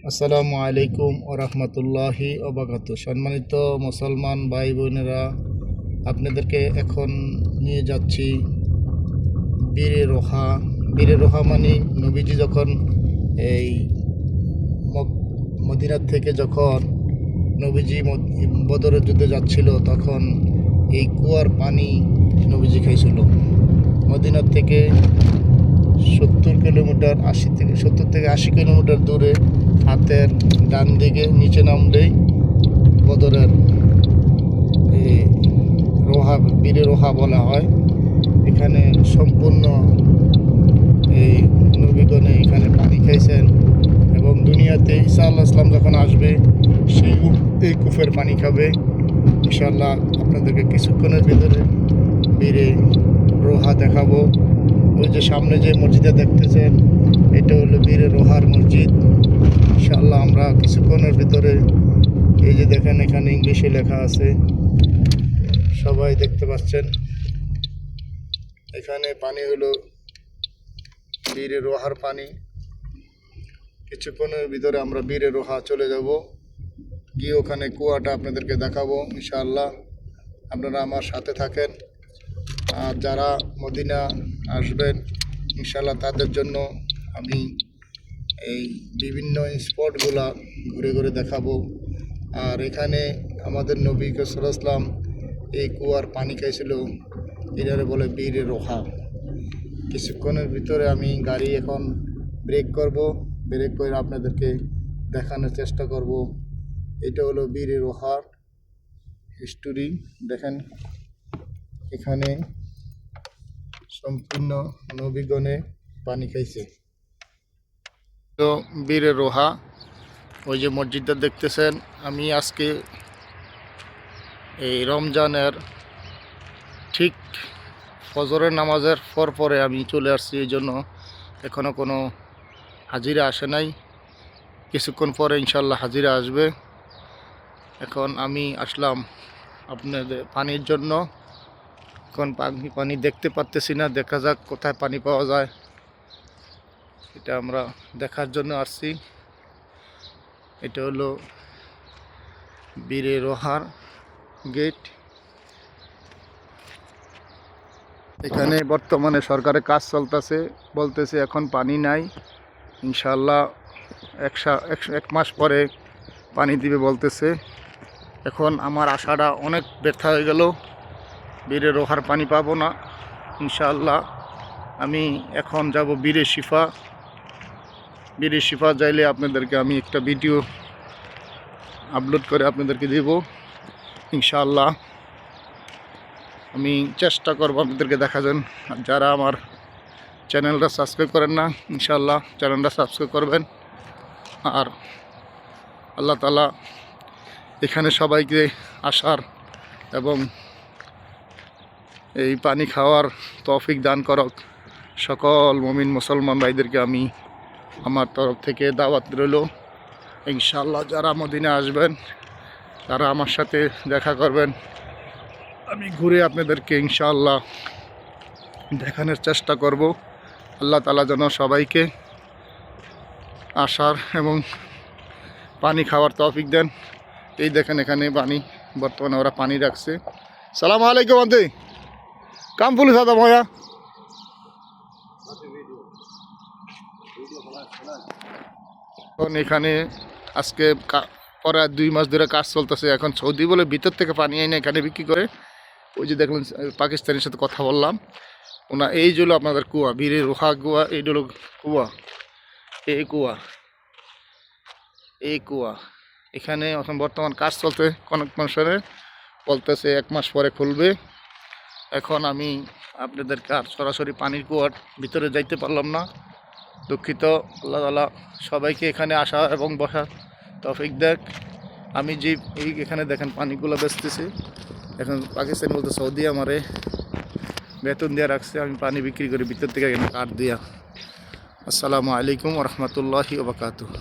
আসসালামু আলাইকুম ও রহমতুল্লাহি ওবাকাত। সম্মানিত মুসলমান ভাই বোনেরা, আপনাদেরকে এখন নিয়ে যাচ্ছি বীরে রোহা। বীরে রোহা মানে নবীজি যখন এই মদিনার থেকে যখন নবীজি বদরের যুদ্ধে যাচ্ছিল, তখন এই কুয়ার পানি নবীজি খাইছিল। মদিনার থেকে 70 কিলোমিটার, 70 থেকে 80 কিলোমিটার দূরে হাতের ডান দিকে নিচে নামলেই বদরের রোহা, বীরে রোহা বলা হয়। এখানে সম্পূর্ণ এই নবীগণে এখানে পানি খাইছেন, এবং দুনিয়াতে ঈসা আলাইহিস সালাম যখন আসবে সেই এই কুফের পানি খাবে। ইনশাআল্লাহ আপনাদেরকে কিছুক্ষণের ভিতরে বীরে রোহা দেখাবো। ওই যে সামনে যে মসজিদটা দেখতেছেন, এটা হলো বীরে রোহার মসজিদ। ইনশাআল্লাহ আমরা কিছুক্ষণের ভিতরে, এই যে দেখেন এখানে ইংলিশে লেখা আছে, সবাই দেখতে পাচ্ছেন। এখানে পানি হলো বীরে রোহার পানি। কিছুক্ষণের ভিতরে আমরা বীরে রোহা চলে যাব, গিয়ে ওখানে কুয়াটা আপনাদেরকে দেখাবো। ইনশাআল্লাহ আপনারা আমার সাথে থাকেন। আর যারা মদিনা আসবেন ইনশাআল্লাহ তাদের জন্য আমি এই বিভিন্ন স্পটগুলা ঘুরে ঘুরে দেখাবো। আর এখানে আমাদের নবী সাল্লাল্লাহু আলাইহি ওয়াসাল্লাম এই কুয়ার পানি খাইছিল, এটারে বলে বীরে রোহা। কিছুক্ষণের ভিতরে আমি গাড়ি এখন ব্রেক করব, ব্রেক করে আপনাদেরকে দেখানোর চেষ্টা করব। এটা হলো বীরে রোহার হিস্টোরি। দেখেন এখানে সম্পূর্ণ নবীগণে পানি খাইছে। তো বীরে রোহা, ওই যে মসজিদটা দেখতেছেন, আমি আজকে এই রমজানের ঠিক ফজরের নামাজের পরে আমি চলে আসছি। এই জন্য এখনও কোনো হাজিরা আসে নাই, কিছুক্ষণ পরে ইনশাল্লাহ হাজিরা আসবে। এখন আমি আসলাম আপনাদের পানির জন্য। এখন পানি দেখতে পারতেছি না, দেখা যাক কোথায় পানি পাওয়া যায়, এটা আমরা দেখার জন্য আসছি। এটা হলো বীরে রোহার গেট। এখানে বর্তমানে সরকারের কাজ চলতেছে, বলতেছে এখন পানি নাই, ইনশাল্লাহ এক মাস পরে পানি দিবে বলতেছে। এখন আমার আশাটা অনেক ব্যর্থ হয়ে গেল, বীরে রোহার পানি পাবো না। ইনশাআল্লাহ আমি এখন যাব বীরে শিফা। বীরে শিফা যাইলে আপনাদেরকে আমি একটা ভিডিও আপলোড করে আপনাদেরকে দেব। ইনশাআল্লাহ আমি চেষ্টা করব আপনাদেরকে দেখাবেন। যারা আমার চ্যানেলটা সাবস্ক্রাইব করেন না, ইনশাআল্লাহ চ্যানেলটা সাবস্ক্রাইব করবেন। আর আল্লাহ তাআলা এখানে সবাইকে আসার এবং এই পানি খাওয়ার তৌফিক দান করক। সকল মুমিন মুসলমান ভাইদেরকে আমি আমার তরফ থেকে দাওয়াত রইল। ইনশাআল্লাহ যারা মদিনা আসবেন তারা আমার সাথে দেখা করবেন, আমি ঘুরে আপনাদেরকে ইনশাআল্লাহ দেখানোর চেষ্টা করব। আল্লাহ তাআলা যেন সবাইকে আসার এবং পানি খাওয়ার তৌফিক দেন। এই দেখেন এখানে পানি, বর্তমানে ওরা পানি রাখছে। সালামু আলাইকুম আন্টি, কাম পুলিশ আদা ভয়া। এখন এখানে আজকে প্রায় 2 মাস ধরে কাজ চলতেছে। এখন সৌদি বলে ভিতর থেকে পানি এনে এখানে বিক্রি করে। ওই যে দেখলেন পাকিস্তানের সাথে কথা বললাম, ওনা এই যে হলো আপনাদের কুয়া, বীরে রোহা কুয়া, এই হলো কুয়া, এই কুয়া, এই কুয়া। এখানে এখন বর্তমান কাজ চলছে, কনস্ট্রাকশনের, বলতেছে 1 মাস পরে খুলবে। এখন আমি আপনাদেরকে আর সরাসরি পানির কুয়ার ভিতরে যাইতে পারলাম না, দুঃখিত। আল্লাহ তাআলা সবাইকে এখানে আসা এবং বসার তৌফিক দেখ। আমি যে এখানে দেখেন পানিগুলো বেচতেছি, এখন পাকিস্তান বলতে সৌদি আমারে বেতন দিয়ে রাখছে, আমি পানি বিক্রি করি ভিতর থেকে এখানে কাঠ দিয়া। আসসালামু আলাইকুম ওয়া রাহমাতুল্লাহি ওয়া বারাকাতুহু।